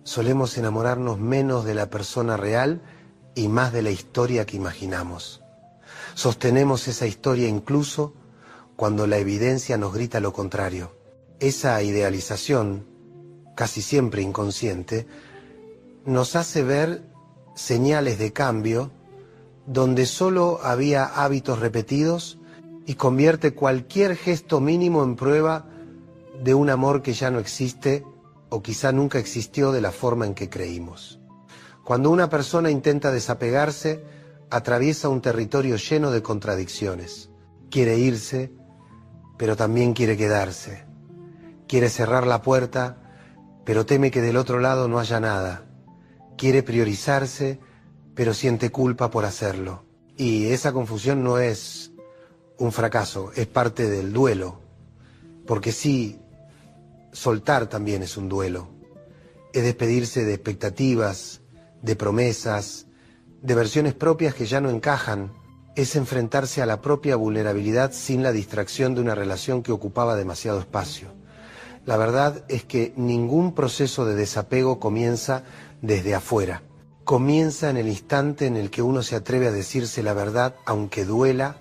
solemos enamorarnos menos de la persona real y más de la historia que imaginamos. Sostenemos esa historia incluso cuando la evidencia nos grita lo contrario. Esa idealización, casi siempre inconsciente, nos hace ver señales de cambio donde solo había hábitos repetidos y convierte cualquier gesto mínimo en prueba de un amor que ya no existe o quizá nunca existió de la forma en que creímos. Cuando una persona intenta desapegarse, atraviesa un territorio lleno de contradicciones. Quiere irse, pero también quiere quedarse. Quiere cerrar la puerta, pero teme que del otro lado no haya nada. Quiere priorizarse, pero siente culpa por hacerlo. Y esa confusión no es un fracaso, es parte del duelo. Porque sí, soltar también es un duelo. Es despedirse de expectativas, de promesas, de versiones propias que ya no encajan. Es enfrentarse a la propia vulnerabilidad sin la distracción de una relación que ocupaba demasiado espacio. La verdad es que ningún proceso de desapego comienza desde afuera. Comienza en el instante en el que uno se atreve a decirse la verdad, aunque duela,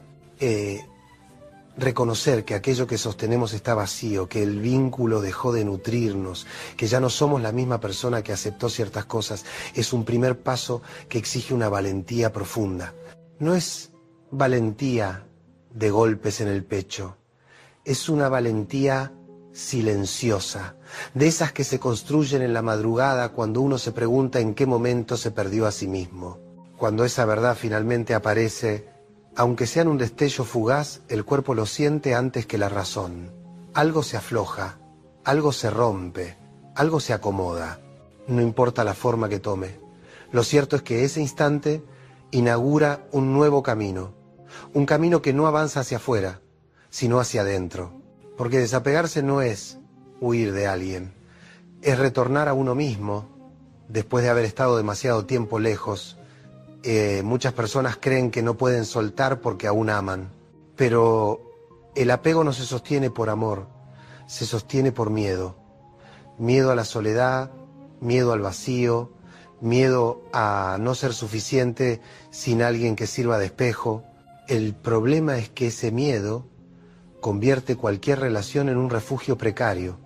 reconocer que aquello que sostenemos está vacío, que el vínculo dejó de nutrirnos, que ya no somos la misma persona que aceptó ciertas cosas, es un primer paso que exige una valentía profunda. No es valentía de golpes en el pecho, es una valentía silenciosa, de esas que se construyen en la madrugada cuando uno se pregunta en qué momento se perdió a sí mismo. Cuando esa verdad finalmente aparece, aunque sea en un destello fugaz, el cuerpo lo siente antes que la razón. Algo se afloja, algo se rompe, algo se acomoda. No importa la forma que tome. Lo cierto es que ese instante inaugura un nuevo camino. Un camino que no avanza hacia afuera, sino hacia adentro. Porque desapegarse no es huir de alguien, es retornar a uno mismo después de haber estado demasiado tiempo lejos. Muchas personas creen que no pueden soltar porque aún aman, pero el apego no se sostiene por amor, se sostiene por miedo. Miedo a la soledad, miedo al vacío, miedo a no ser suficiente sin alguien que sirva de espejo. El problema es que ese miedo convierte cualquier relación en un refugio precario,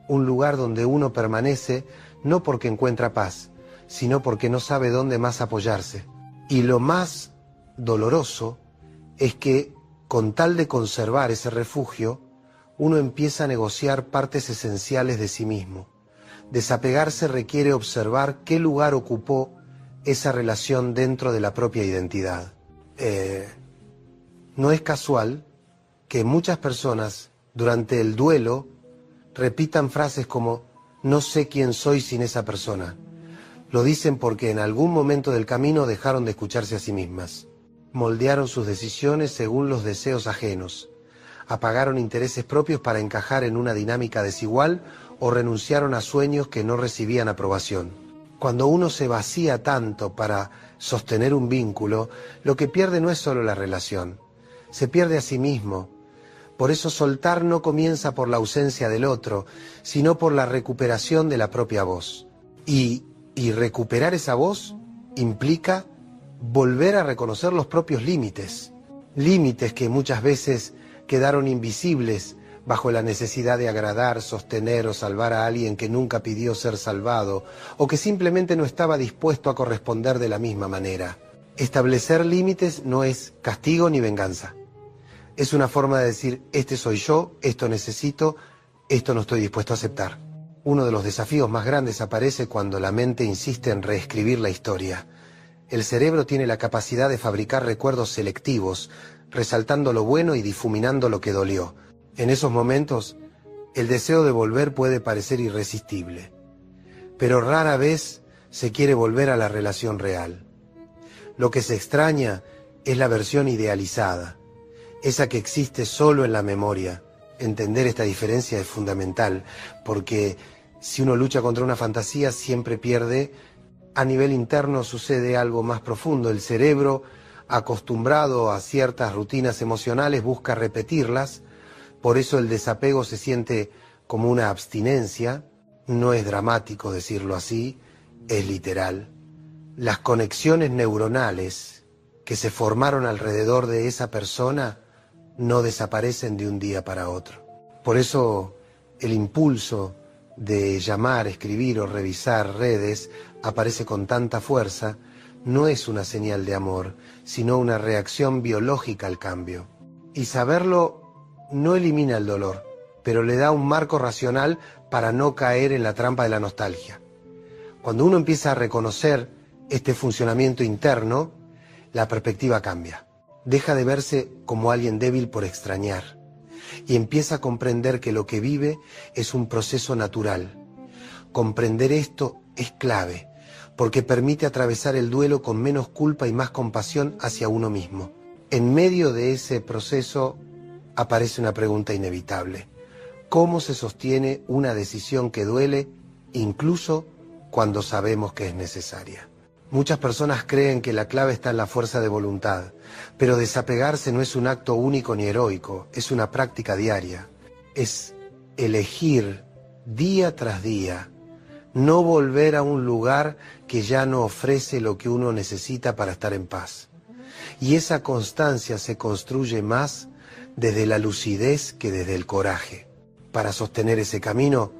un lugar donde uno permanece no porque encuentra paz, sino porque no sabe dónde más apoyarse. Y lo más doloroso es que, con tal de conservar ese refugio, uno empieza a negociar partes esenciales de sí mismo. Desapegarse requiere observar qué lugar ocupó esa relación dentro de la propia identidad. No es casual que muchas personas, durante el duelo, repitan frases como «no sé quién soy sin esa persona». Lo dicen porque en algún momento del camino dejaron de escucharse a sí mismas. Moldearon sus decisiones según los deseos ajenos. Apagaron intereses propios para encajar en una dinámica desigual o renunciaron a sueños que no recibían aprobación. Cuando uno se vacía tanto para sostener un vínculo, lo que pierde no es solo la relación, se pierde a sí mismo. Por eso soltar no comienza por la ausencia del otro, sino por la recuperación de la propia voz. Y recuperar esa voz implica volver a reconocer los propios límites. Límites que muchas veces quedaron invisibles bajo la necesidad de agradar, sostener o salvar a alguien que nunca pidió ser salvado o que simplemente no estaba dispuesto a corresponder de la misma manera. Establecer límites no es castigo ni venganza. Es una forma de decir, este soy yo, esto necesito, esto no estoy dispuesto a aceptar. Uno de los desafíos más grandes aparece cuando la mente insiste en reescribir la historia. El cerebro tiene la capacidad de fabricar recuerdos selectivos, resaltando lo bueno y difuminando lo que dolió. En esos momentos, el deseo de volver puede parecer irresistible, pero rara vez se quiere volver a la relación real. Lo que se extraña es la versión idealizada, esa que existe solo en la memoria. Entender esta diferencia es fundamental, porque si uno lucha contra una fantasía siempre pierde. A nivel interno sucede algo más profundo. El cerebro, acostumbrado a ciertas rutinas emocionales, busca repetirlas. Por eso el desapego se siente como una abstinencia. No es dramático decirlo así, es literal. Las conexiones neuronales que se formaron alrededor de esa persona no desaparecen de un día para otro. Por eso el impulso de llamar, escribir o revisar redes aparece con tanta fuerza. No es una señal de amor, sino una reacción biológica al cambio. Y saberlo no elimina el dolor, pero le da un marco racional para no caer en la trampa de la nostalgia. Cuando uno empieza a reconocer este funcionamiento interno, la perspectiva cambia. Deja de verse como alguien débil por extrañar y empieza a comprender que lo que vive es un proceso natural. Comprender esto es clave, porque permite atravesar el duelo con menos culpa y más compasión hacia uno mismo. En medio de ese proceso aparece una pregunta inevitable. ¿Cómo se sostiene una decisión que duele, incluso cuando sabemos que es necesaria? Muchas personas creen que la clave está en la fuerza de voluntad, pero desapegarse no es un acto único ni heroico, es una práctica diaria. Es elegir día tras día no volver a un lugar que ya no ofrece lo que uno necesita para estar en paz. Y esa constancia se construye más desde la lucidez que desde el coraje. Para sostener ese camino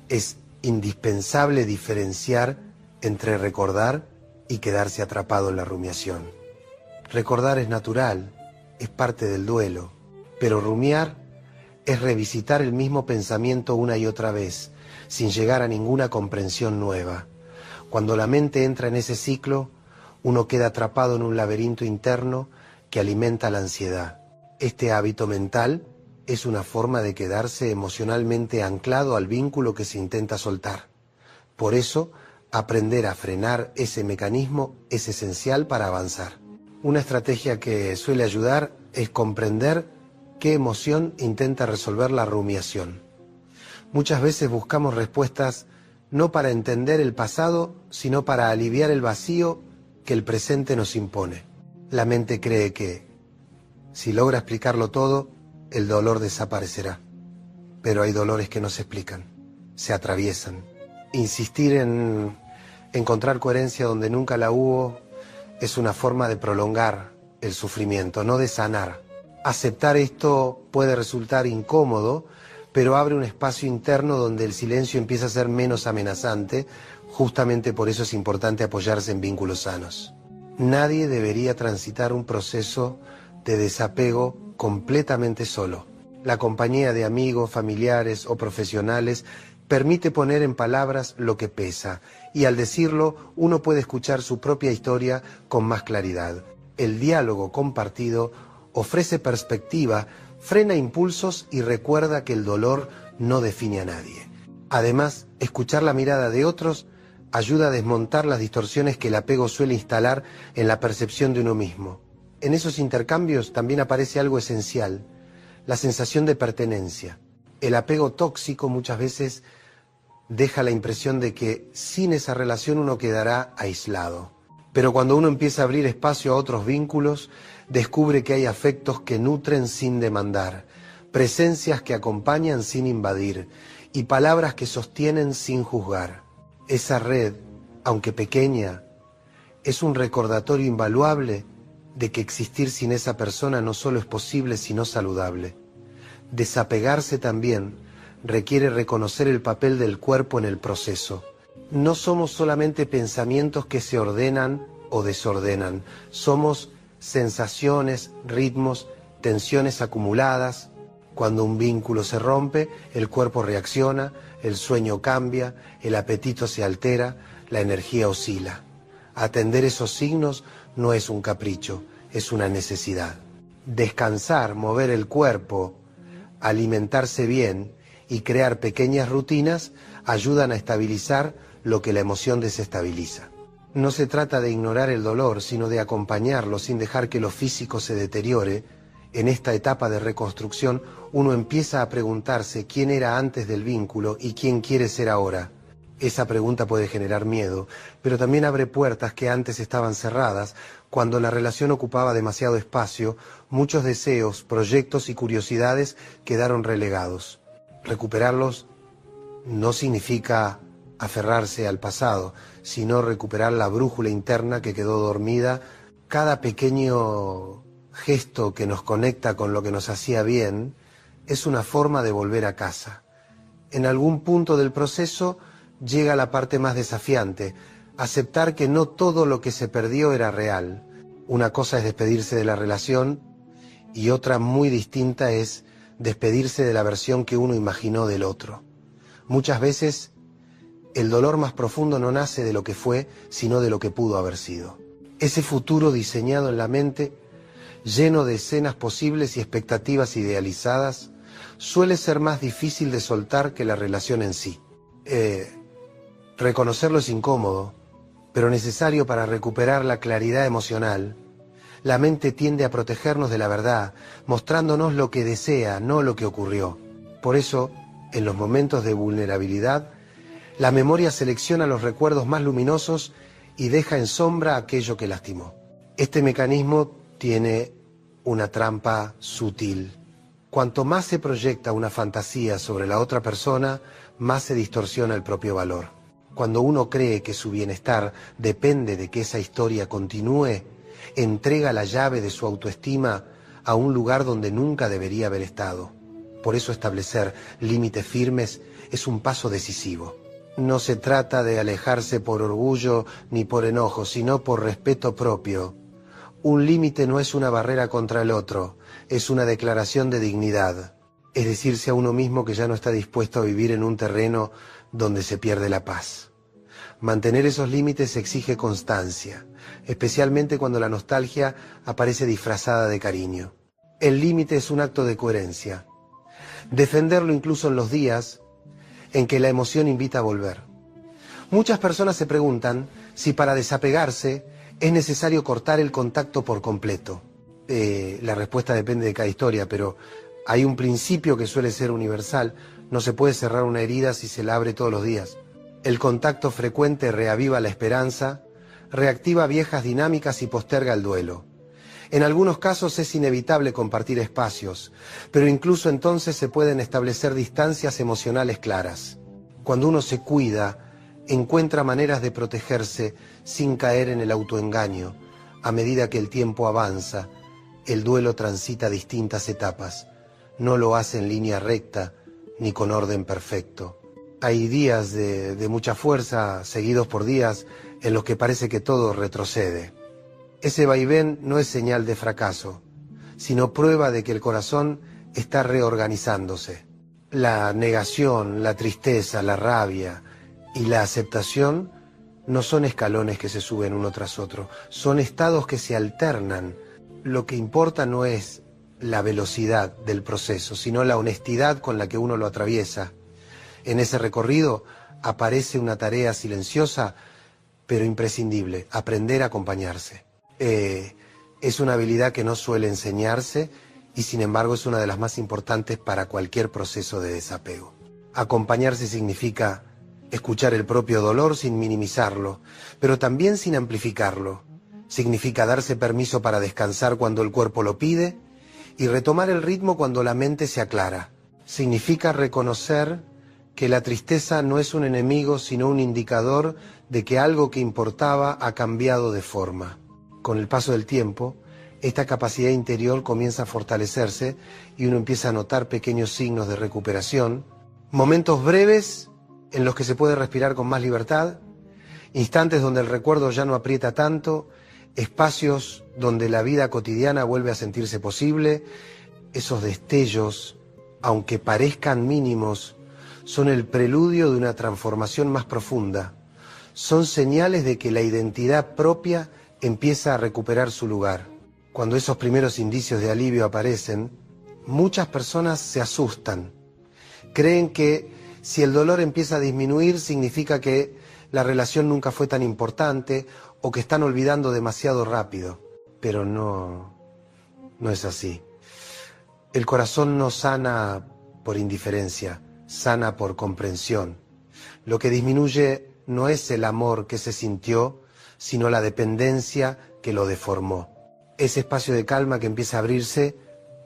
es indispensable diferenciar entre recordar y quedarse atrapado en la rumiación. Recordar es natural, es parte del duelo, pero rumiar es revisitar el mismo pensamiento una y otra vez, sin llegar a ninguna comprensión nueva. Cuando la mente entra en ese ciclo, uno queda atrapado en un laberinto interno que alimenta la ansiedad. Este hábito mental es una forma de quedarse emocionalmente anclado al vínculo que se intenta soltar. Por eso, aprender a frenar ese mecanismo es esencial para avanzar. Una estrategia que suele ayudar es comprender qué emoción intenta resolver la rumiación. Muchas veces buscamos respuestas no para entender el pasado, sino para aliviar el vacío que el presente nos impone. La mente cree que, si logra explicarlo todo, el dolor desaparecerá. Pero hay dolores que no se explican, se atraviesan. Insistir en encontrar coherencia donde nunca la hubo es una forma de prolongar el sufrimiento, no de sanar. Aceptar esto puede resultar incómodo, pero abre un espacio interno donde el silencio empieza a ser menos amenazante. Justamente por eso es importante apoyarse en vínculos sanos. Nadie debería transitar un proceso de desapego completamente solo. La compañía de amigos, familiares o profesionales permite poner en palabras lo que pesa, y al decirlo uno puede escuchar su propia historia con más claridad. El diálogo compartido ofrece perspectiva, frena impulsos y recuerda que el dolor no define a nadie. Además, escuchar la mirada de otros ayuda a desmontar las distorsiones que el apego suele instalar en la percepción de uno mismo. En esos intercambios también aparece algo esencial, la sensación de pertenencia. El apego tóxico muchas veces deja la impresión de que sin esa relación uno quedará aislado. Pero cuando uno empieza a abrir espacio a otros vínculos, descubre que hay afectos que nutren sin demandar, presencias que acompañan sin invadir y palabras que sostienen sin juzgar. Esa red, aunque pequeña, es un recordatorio invaluable de que existir sin esa persona no solo es posible, sino saludable. Desapegarse también requiere reconocer el papel del cuerpo en el proceso. No somos solamente pensamientos que se ordenan o desordenan, somos sensaciones, ritmos, tensiones acumuladas. Cuando un vínculo se rompe, el cuerpo reacciona, el sueño cambia, el apetito se altera, la energía oscila. Atender esos signos no es un capricho, es una necesidad. Descansar, mover el cuerpo, alimentarse bien y crear pequeñas rutinas ayudan a estabilizar lo que la emoción desestabiliza. No se trata de ignorar el dolor, sino de acompañarlo sin dejar que lo físico se deteriore. En esta etapa de reconstrucción, uno empieza a preguntarse quién era antes del vínculo y quién quiere ser ahora. Esa pregunta puede generar miedo, pero también abre puertas que antes estaban cerradas. Cuando la relación ocupaba demasiado espacio, muchos deseos, proyectos y curiosidades quedaron relegados. Recuperarlos no significa aferrarse al pasado, sino recuperar la brújula interna que quedó dormida. Cada pequeño gesto que nos conecta con lo que nos hacía bien es una forma de volver a casa. En algún punto del proceso llega la parte más desafiante, aceptar que no todo lo que se perdió era real. Una cosa es despedirse de la relación y otra muy distinta es despedirse de la versión que uno imaginó del otro. Muchas veces el dolor más profundo no nace de lo que fue, sino de lo que pudo haber sido. Ese futuro diseñado en la mente, lleno de escenas posibles y expectativas idealizadas, suele ser más difícil de soltar que la relación en sí. Reconocerlo es incómodo, pero necesario para recuperar la claridad emocional. La mente tiende a protegernos de la verdad, mostrándonos lo que desea, no lo que ocurrió. Por eso, en los momentos de vulnerabilidad, la memoria selecciona los recuerdos más luminosos y deja en sombra aquello que lastimó. Este mecanismo tiene una trampa sutil. Cuanto más se proyecta una fantasía sobre la otra persona, más se distorsiona el propio valor. Cuando uno cree que su bienestar depende de que esa historia continúe, entrega la llave de su autoestima a un lugar donde nunca debería haber estado. Por eso establecer límites firmes es un paso decisivo. No se trata de alejarse por orgullo ni por enojo, sino por respeto propio. Un límite no es una barrera contra el otro, es una declaración de dignidad. Es decirse a uno mismo que ya no está dispuesto a vivir en un terreno donde se pierde la paz. Mantener esos límites exige constancia, especialmente cuando la nostalgia aparece disfrazada de cariño. El límite es un acto de coherencia. Defenderlo incluso en los días en que la emoción invita a volver. Muchas personas se preguntan si para desapegarse es necesario cortar el contacto por completo. La respuesta depende de cada historia, pero hay un principio que suele ser universal. No se puede cerrar una herida si se la abre todos los días. El contacto frecuente reaviva la esperanza, reactiva viejas dinámicas y posterga el duelo. En algunos casos es inevitable compartir espacios, pero incluso entonces se pueden establecer distancias emocionales claras. Cuando uno se cuida, encuentra maneras de protegerse sin caer en el autoengaño. A medida que el tiempo avanza, el duelo transita distintas etapas. No lo hace en línea recta ni con orden perfecto. Hay días de mucha fuerza, seguidos por días en los que parece que todo retrocede. Ese vaivén no es señal de fracaso, sino prueba de que el corazón está reorganizándose. La negación, la tristeza, la rabia y la aceptación no son escalones que se suben uno tras otro, son estados que se alternan. Lo que importa no es la velocidad del proceso, sino la honestidad con la que uno lo atraviesa. En ese recorrido aparece una tarea silenciosa, pero imprescindible: aprender a acompañarse. Es una habilidad que no suele enseñarse y sin embargo es una de las más importantes para cualquier proceso de desapego. Acompañarse significa escuchar el propio dolor sin minimizarlo, pero también sin amplificarlo. Significa darse permiso para descansar cuando el cuerpo lo pide y retomar el ritmo cuando la mente se aclara. Significa reconocer que la tristeza no es un enemigo, sino un indicador de que algo que importaba ha cambiado de forma. Con el paso del tiempo, esta capacidad interior comienza a fortalecerse y uno empieza a notar pequeños signos de recuperación, momentos breves en los que se puede respirar con más libertad, instantes donde el recuerdo ya no aprieta tanto, espacios donde la vida cotidiana vuelve a sentirse posible. Esos destellos, aunque parezcan mínimos, son el preludio de una transformación más profunda. Son señales de que la identidad propia empieza a recuperar su lugar. Cuando esos primeros indicios de alivio aparecen, muchas personas se asustan. Creen que si el dolor empieza a disminuir significa que la relación nunca fue tan importante o que están olvidando demasiado rápido. Pero no es así. El corazón no sana por indiferencia, sana por comprensión. Lo que disminuye no es el amor que se sintió, sino la dependencia que lo deformó. Ese espacio de calma que empieza a abrirse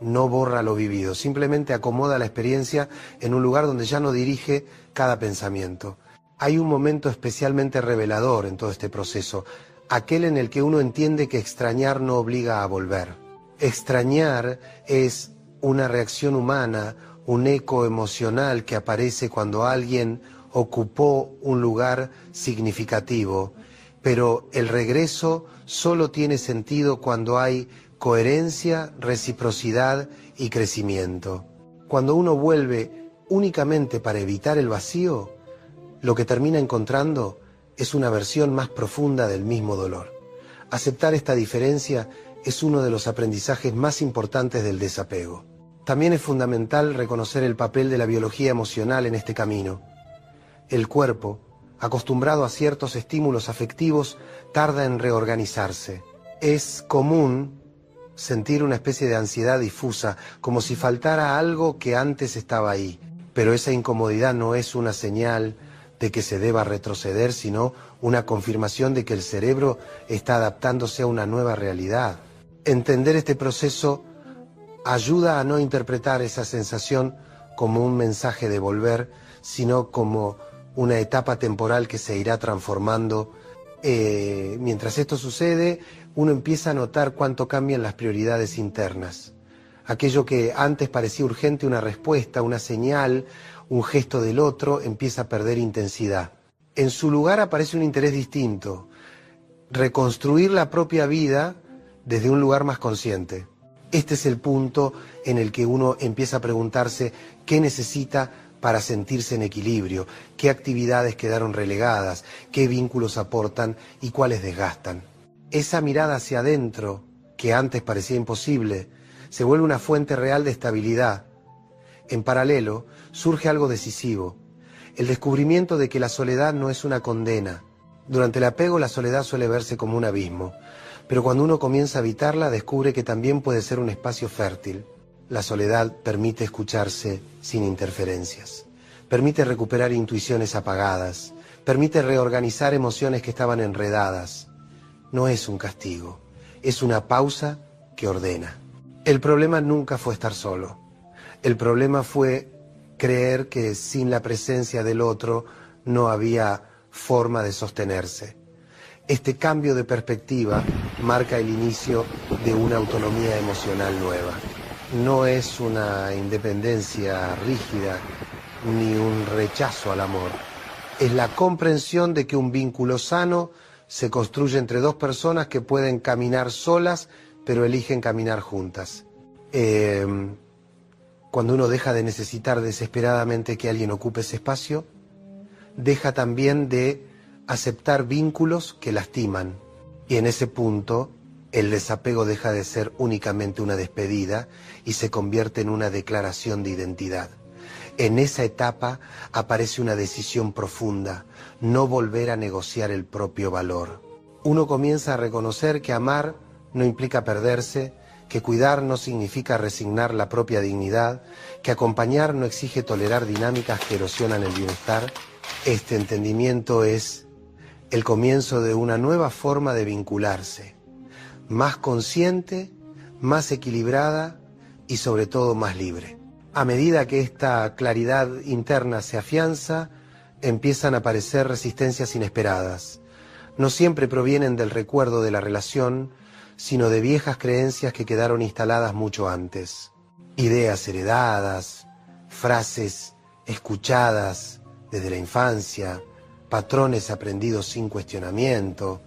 no borra lo vivido, simplemente acomoda la experiencia en un lugar donde ya no dirige cada pensamiento. Hay un momento especialmente revelador en todo este proceso, aquel en el que uno entiende que extrañar no obliga a volver. Extrañar es una reacción humana, un eco emocional que aparece cuando alguien ocupó un lugar significativo, pero el regreso solo tiene sentido cuando hay coherencia, reciprocidad y crecimiento. Cuando uno vuelve únicamente para evitar el vacío, lo que termina encontrando es una versión más profunda del mismo dolor. Aceptar esta diferencia es uno de los aprendizajes más importantes del desapego. También es fundamental reconocer el papel de la biología emocional en este camino. El cuerpo, acostumbrado a ciertos estímulos afectivos, tarda en reorganizarse. Es común sentir una especie de ansiedad difusa, como si faltara algo que antes estaba ahí. Pero esa incomodidad no es una señal de que se deba retroceder, sino una confirmación de que el cerebro está adaptándose a una nueva realidad. Entender este proceso ayuda a no interpretar esa sensación como un mensaje de volver, sino como una etapa temporal que se irá transformando. Mientras esto sucede, uno empieza a notar cuánto cambian las prioridades internas. Aquello que antes parecía urgente, una respuesta, una señal, un gesto del otro, empieza a perder intensidad. En su lugar aparece un interés distinto, reconstruir la propia vida desde un lugar más consciente. Este es el punto en el que uno empieza a preguntarse qué necesita para sentirse en equilibrio, qué actividades quedaron relegadas, qué vínculos aportan y cuáles desgastan. Esa mirada hacia adentro, que antes parecía imposible, se vuelve una fuente real de estabilidad. En paralelo, surge algo decisivo, el descubrimiento de que la soledad no es una condena. Durante el apego, la soledad suele verse como un abismo, pero cuando uno comienza a habitarla, descubre que también puede ser un espacio fértil. La soledad permite escucharse sin interferencias, permite recuperar intuiciones apagadas, permite reorganizar emociones que estaban enredadas. No es un castigo, es una pausa que ordena. El problema nunca fue estar solo. El problema fue creer que sin la presencia del otro no había forma de sostenerse. Este cambio de perspectiva marca el inicio de una autonomía emocional nueva. No es una independencia rígida ni un rechazo al amor. Es la comprensión de que un vínculo sano se construye entre dos personas que pueden caminar solas, pero eligen caminar juntas. Cuando uno deja de necesitar desesperadamente que alguien ocupe ese espacio, deja también de aceptar vínculos que lastiman. Y en ese punto, el desapego deja de ser únicamente una despedida y se convierte en una declaración de identidad. En esa etapa aparece una decisión profunda, no volver a negociar el propio valor. Uno comienza a reconocer que amar no implica perderse, que cuidar no significa resignar la propia dignidad, que acompañar no exige tolerar dinámicas que erosionan el bienestar. Este entendimiento es el comienzo de una nueva forma de vincularse, más consciente, más equilibrada y sobre todo más libre. A medida que esta claridad interna se afianza, empiezan a aparecer resistencias inesperadas. No siempre provienen del recuerdo de la relación, sino de viejas creencias que quedaron instaladas mucho antes. Ideas heredadas, frases escuchadas desde la infancia, patrones aprendidos sin cuestionamiento,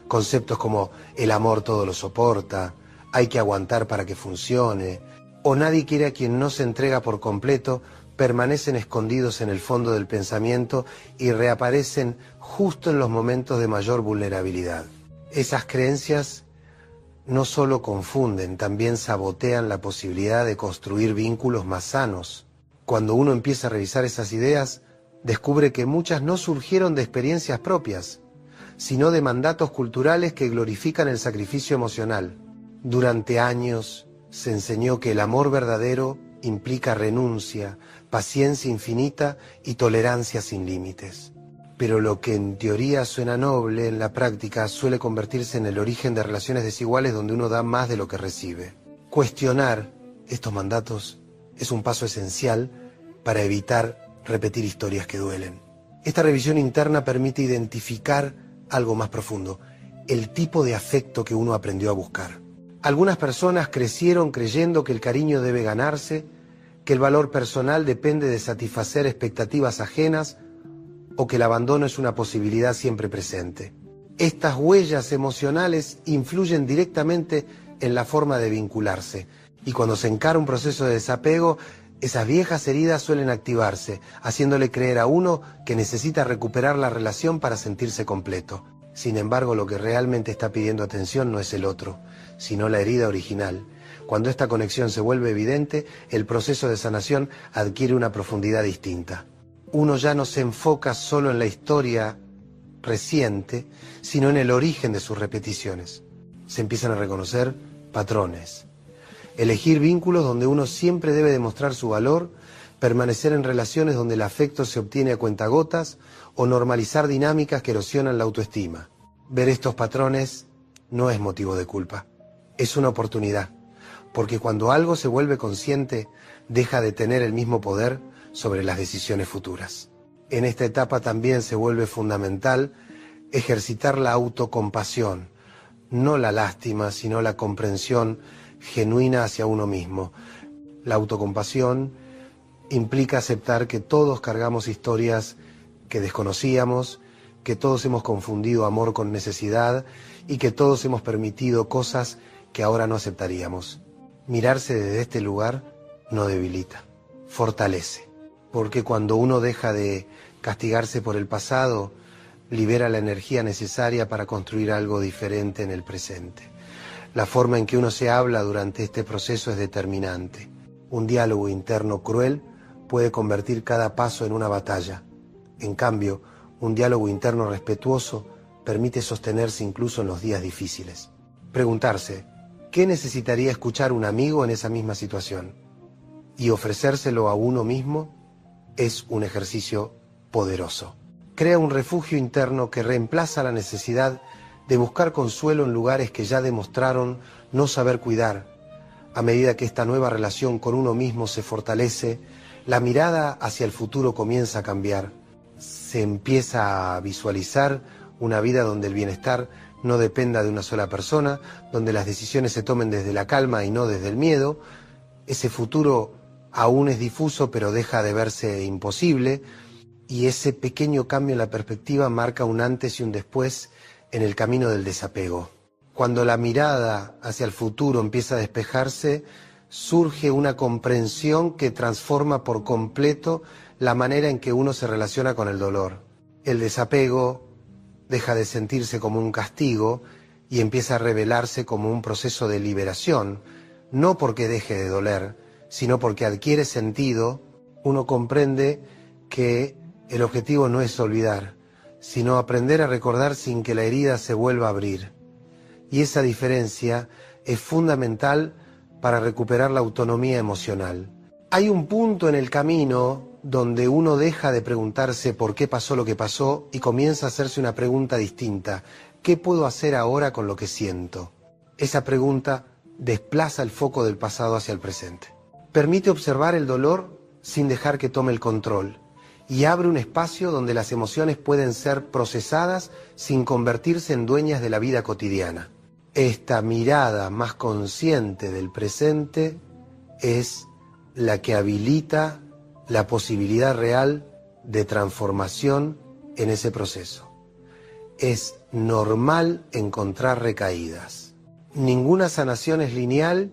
conceptos como el amor todo lo soporta, hay que aguantar para que funcione, o nadie quiere a quien no se entrega por completo, permanecen escondidos en el fondo del pensamiento y reaparecen justo en los momentos de mayor vulnerabilidad. Esas creencias no solo confunden, también sabotean la posibilidad de construir vínculos más sanos. Cuando uno empieza a revisar esas ideas, descubre que muchas no surgieron de experiencias propias, sino de mandatos culturales que glorifican el sacrificio emocional. Durante años se enseñó que el amor verdadero implica renuncia, paciencia infinita y tolerancia sin límites. Pero lo que en teoría suena noble, en la práctica suele convertirse en el origen de relaciones desiguales donde uno da más de lo que recibe. Cuestionar estos mandatos es un paso esencial para evitar repetir historias que duelen. Esta revisión interna permite identificar algo más profundo, el tipo de afecto que uno aprendió a buscar. Algunas personas crecieron creyendo que el cariño debe ganarse, que el valor personal depende de satisfacer expectativas ajenas o que el abandono es una posibilidad siempre presente. Estas huellas emocionales influyen directamente en la forma de vincularse y cuando se encara un proceso de desapego, esas viejas heridas suelen activarse, haciéndole creer a uno que necesita recuperar la relación para sentirse completo. Sin embargo, lo que realmente está pidiendo atención no es el otro, sino la herida original. Cuando esta conexión se vuelve evidente, el proceso de sanación adquiere una profundidad distinta. Uno ya no se enfoca solo en la historia reciente, sino en el origen de sus repeticiones. Se empiezan a reconocer patrones. Elegir vínculos donde uno siempre debe demostrar su valor, permanecer en relaciones donde el afecto se obtiene a cuentagotas o normalizar dinámicas que erosionan la autoestima. Ver estos patrones no es motivo de culpa, es una oportunidad, porque cuando algo se vuelve consciente, deja de tener el mismo poder sobre las decisiones futuras. En esta etapa también se vuelve fundamental ejercitar la autocompasión, no la lástima, sino la comprensión genuina hacia uno mismo. La autocompasión implica aceptar que todos cargamos historias que desconocíamos, que todos hemos confundido amor con necesidad y que todos hemos permitido cosas que ahora no aceptaríamos. Mirarse desde este lugar no debilita, fortalece, porque cuando uno deja de castigarse por el pasado, libera la energía necesaria para construir algo diferente en el presente. La forma en que uno se habla durante este proceso es determinante. Un diálogo interno cruel puede convertir cada paso en una batalla. En cambio, un diálogo interno respetuoso permite sostenerse incluso en los días difíciles. Preguntarse, ¿qué necesitaría escuchar un amigo en esa misma situación? Y ofrecérselo a uno mismo es un ejercicio poderoso. Crea un refugio interno que reemplaza la necesidad de buscar consuelo en lugares que ya demostraron no saber cuidar. A medida que esta nueva relación con uno mismo se fortalece, la mirada hacia el futuro comienza a cambiar. Se empieza a visualizar una vida donde el bienestar no dependa de una sola persona, donde las decisiones se tomen desde la calma y no desde el miedo. Ese futuro aún es difuso, pero deja de verse imposible, y ese pequeño cambio en la perspectiva marca un antes y un después en el camino del desapego. Cuando la mirada hacia el futuro empieza a despejarse, surge una comprensión que transforma por completo la manera en que uno se relaciona con el dolor. El desapego deja de sentirse como un castigo y empieza a revelarse como un proceso de liberación, no porque deje de doler, sino porque adquiere sentido. Uno comprende que el objetivo no es olvidar, sino aprender a recordar sin que la herida se vuelva a abrir. Y esa diferencia es fundamental para recuperar la autonomía emocional. Hay un punto en el camino donde uno deja de preguntarse por qué pasó lo que pasó y comienza a hacerse una pregunta distinta. ¿Qué puedo hacer ahora con lo que siento? Esa pregunta desplaza el foco del pasado hacia el presente. Permite observar el dolor sin dejar que tome el control y abre un espacio donde las emociones pueden ser procesadas sin convertirse en dueñas de la vida cotidiana. Esta mirada más consciente del presente es la que habilita la posibilidad real de transformación en ese proceso. Es normal encontrar recaídas. Ninguna sanación es lineal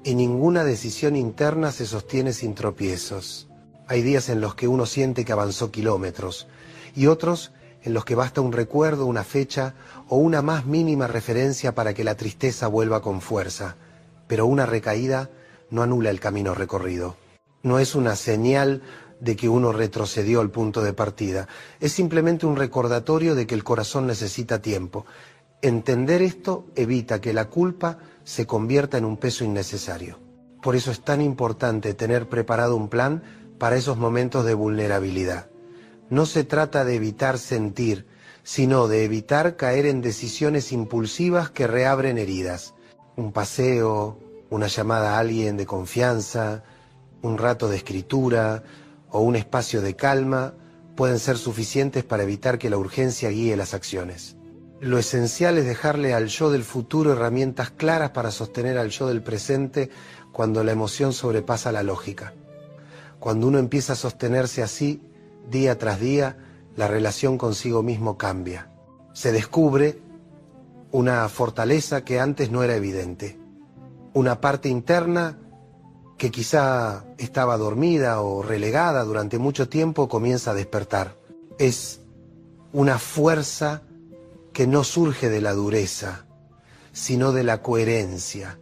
y ninguna decisión interna se sostiene sin tropiezos. Hay días en los que uno siente que avanzó kilómetros y otros en los que basta un recuerdo, una fecha o una más mínima referencia para que la tristeza vuelva con fuerza. Pero una recaída no anula el camino recorrido. No es una señal de que uno retrocedió al punto de partida. Es simplemente un recordatorio de que el corazón necesita tiempo. Entender esto evita que la culpa se convierta en un peso innecesario. Por eso es tan importante tener preparado un plan para esos momentos de vulnerabilidad. No se trata de evitar sentir, sino de evitar caer en decisiones impulsivas que reabren heridas. Un paseo, una llamada a alguien de confianza, un rato de escritura o un espacio de calma pueden ser suficientes para evitar que la urgencia guíe las acciones. Lo esencial es dejarle al yo del futuro herramientas claras para sostener al yo del presente cuando la emoción sobrepasa la lógica. Cuando uno empieza a sostenerse así, día tras día, la relación consigo mismo cambia. Se descubre una fortaleza que antes no era evidente. Una parte interna que quizá estaba dormida o relegada durante mucho tiempo comienza a despertar. Es una fuerza que no surge de la dureza, sino de la coherencia.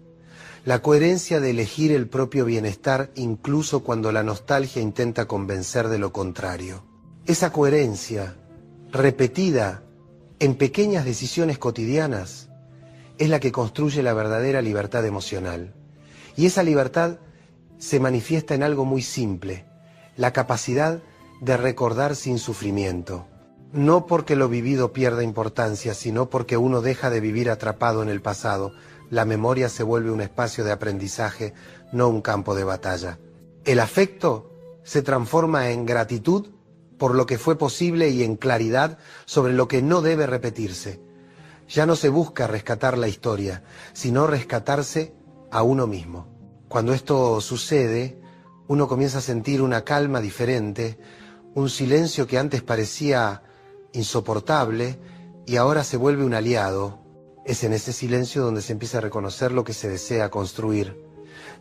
La coherencia de elegir el propio bienestar incluso cuando la nostalgia intenta convencer de lo contrario. Esa coherencia, repetida en pequeñas decisiones cotidianas, es la que construye la verdadera libertad emocional. Y esa libertad se manifiesta en algo muy simple, la capacidad de recordar sin sufrimiento. No porque lo vivido pierda importancia, sino porque uno deja de vivir atrapado en el pasado. La memoria se vuelve un espacio de aprendizaje, no un campo de batalla. El afecto se transforma en gratitud por lo que fue posible y en claridad sobre lo que no debe repetirse. Ya no se busca rescatar la historia, sino rescatarse a uno mismo. Cuando esto sucede, uno comienza a sentir una calma diferente, un silencio que antes parecía insoportable y ahora se vuelve un aliado. Es en ese silencio donde se empieza a reconocer lo que se desea construir,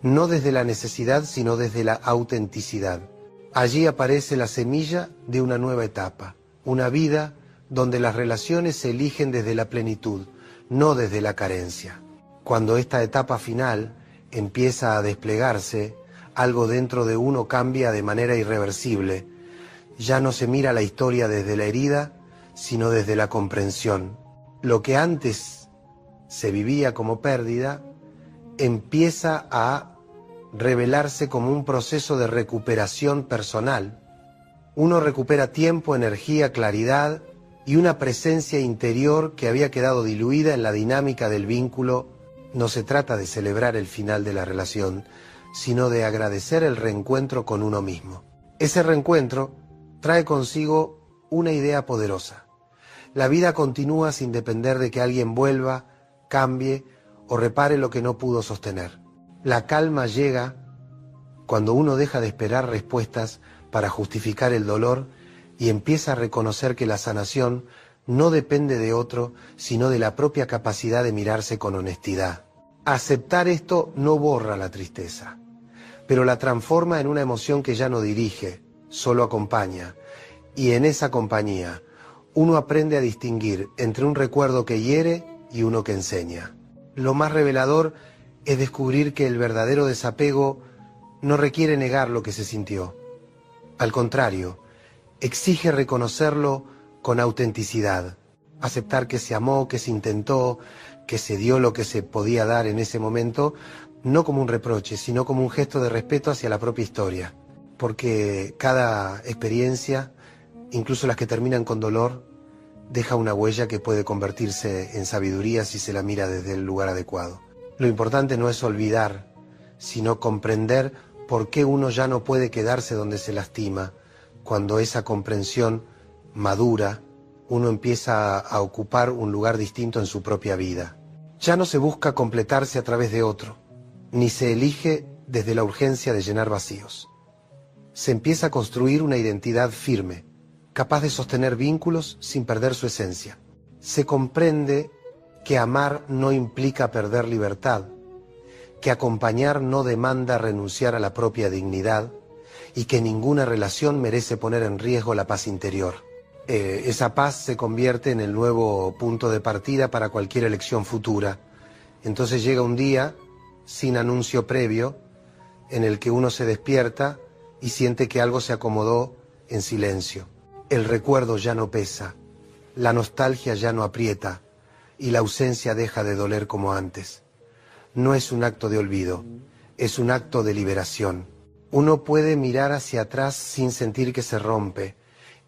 no desde la necesidad, sino desde la autenticidad. Allí aparece la semilla de una nueva etapa, una vida donde las relaciones se eligen desde la plenitud, no desde la carencia. Cuando esta etapa final empieza a desplegarse, algo dentro de uno cambia de manera irreversible. Ya no se mira la historia desde la herida, sino desde la comprensión. Lo que antes se vivía como pérdida empieza a revelarse como un proceso de recuperación personal. Uno recupera tiempo, energía, claridad y una presencia interior que había quedado diluida en la dinámica del vínculo. No se trata de celebrar el final de la relación, sino de agradecer el reencuentro con uno mismo. Ese reencuentro trae consigo una idea poderosa. La vida continúa sin depender de que alguien vuelva, cambie o repare lo que no pudo sostener. La calma llega cuando uno deja de esperar respuestas para justificar el dolor y empieza a reconocer que la sanación no depende de otro, sino de la propia capacidad de mirarse con honestidad. Aceptar esto no borra la tristeza, pero la transforma en una emoción que ya no dirige, solo acompaña. Y en esa compañía, uno aprende a distinguir entre un recuerdo que hiere y uno que enseña. Lo más revelador es descubrir que el verdadero desapego no requiere negar lo que se sintió. Al contrario, exige reconocerlo con autenticidad, aceptar que se amó, que se intentó, que se dio lo que se podía dar en ese momento, no como un reproche, sino como un gesto de respeto hacia la propia historia. Porque cada experiencia, incluso las que terminan con dolor, deja una huella que puede convertirse en sabiduría si se la mira desde el lugar adecuado. Lo importante no es olvidar, sino comprender por qué uno ya no puede quedarse donde se lastima. Cuando esa comprensión madura, uno empieza a ocupar un lugar distinto en su propia vida. Ya no se busca completarse a través de otro, ni se elige desde la urgencia de llenar vacíos. Se empieza a construir una identidad firme, capaz de sostener vínculos sin perder su esencia. Se comprende que amar no implica perder libertad, que acompañar no demanda renunciar a la propia dignidad y que ninguna relación merece poner en riesgo la paz interior. Esa paz se convierte en el nuevo punto de partida para cualquier elección futura. Entonces llega un día, sin anuncio previo, en el que uno se despierta y siente que algo se acomodó en silencio. El recuerdo ya no pesa, la nostalgia ya no aprieta y la ausencia deja de doler como antes. No es un acto de olvido, es un acto de liberación. Uno puede mirar hacia atrás sin sentir que se rompe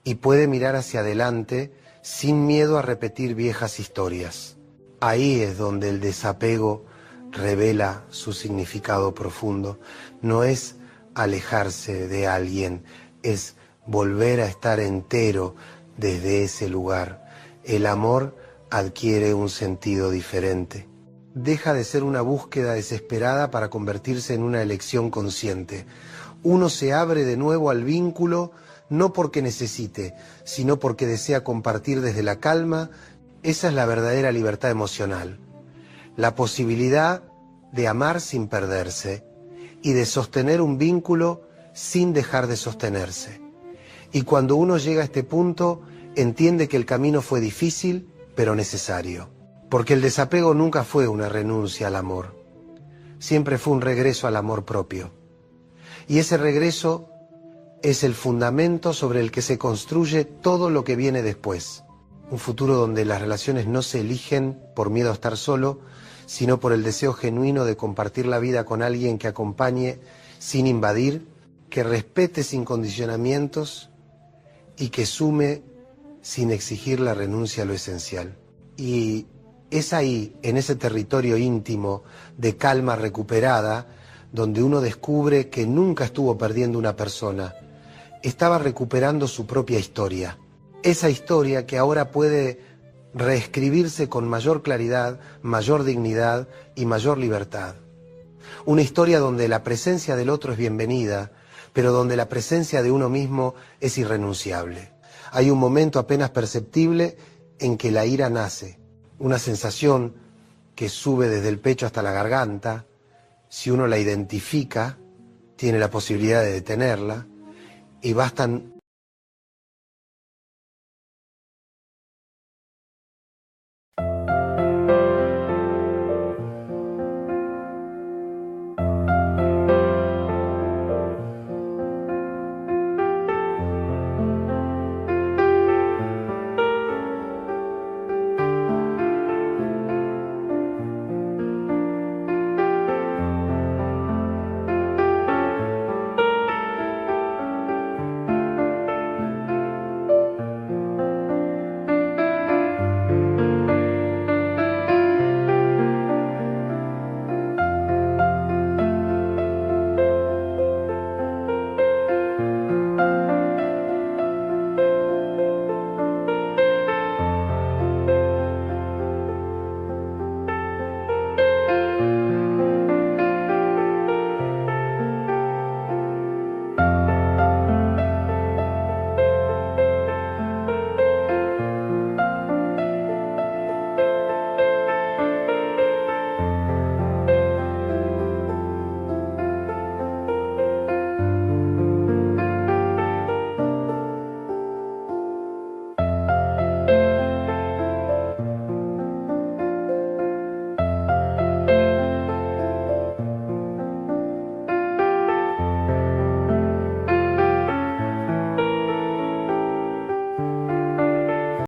y puede mirar hacia adelante sin miedo a repetir viejas historias. Ahí es donde el desapego revela su significado profundo. No es alejarse de alguien, es volver a estar entero desde ese lugar. El amor adquiere un sentido diferente. Deja de ser una búsqueda desesperada para convertirse en una elección consciente. Uno se abre de nuevo al vínculo, no porque necesite, sino porque desea compartir desde la calma. Esa es la verdadera libertad emocional. La posibilidad de amar sin perderse y de sostener un vínculo sin dejar de sostenerse. Y cuando uno llega a este punto, entiende que el camino fue difícil, pero necesario. Porque el desapego nunca fue una renuncia al amor. Siempre fue un regreso al amor propio. Y ese regreso es el fundamento sobre el que se construye todo lo que viene después. Un futuro donde las relaciones no se eligen por miedo a estar solo, sino por el deseo genuino de compartir la vida con alguien que acompañe sin invadir, que respete sin condicionamientos y que sume sin exigir la renuncia a lo esencial. Y es ahí, en ese territorio íntimo de calma recuperada, donde uno descubre que nunca estuvo perdiendo una persona, estaba recuperando su propia historia. Esa historia que ahora puede reescribirse con mayor claridad, mayor dignidad y mayor libertad. Una historia donde la presencia del otro es bienvenida, pero donde la presencia de uno mismo es irrenunciable. Hay un momento apenas perceptible en que la ira nace, una sensación que sube desde el pecho hasta la garganta. Si uno la identifica, tiene la posibilidad de detenerla, y bastan